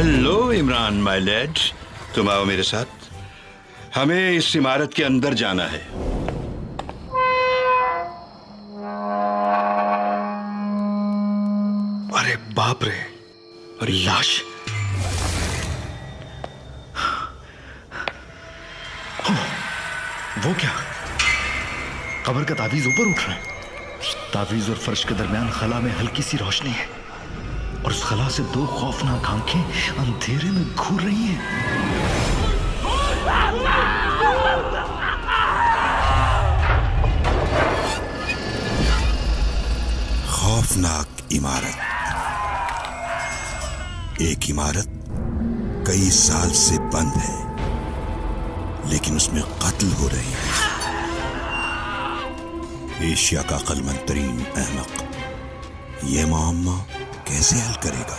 Hello Imran my lead, तुम आओ मेरे साथ। हमें इस इमारत के अंदर जाना है। अरे बाप रे, और लाश। वो क्या? कब्र का तावीज ऊपर उठ रहा है। तावीज और फर्श के दरमियान खला में हल्की सी रोशनी है और उस खला से दो खौफनाक आंखें अंधेरे में घूर रही हैं। खौफनाक इमारत। एक इमारत कई साल से बंद है, लेकिन उसमें कत्ल हो रहे हैं। एशिया का अक्लमंद तरीन अहमक ये मामला कैसे हल करेगा?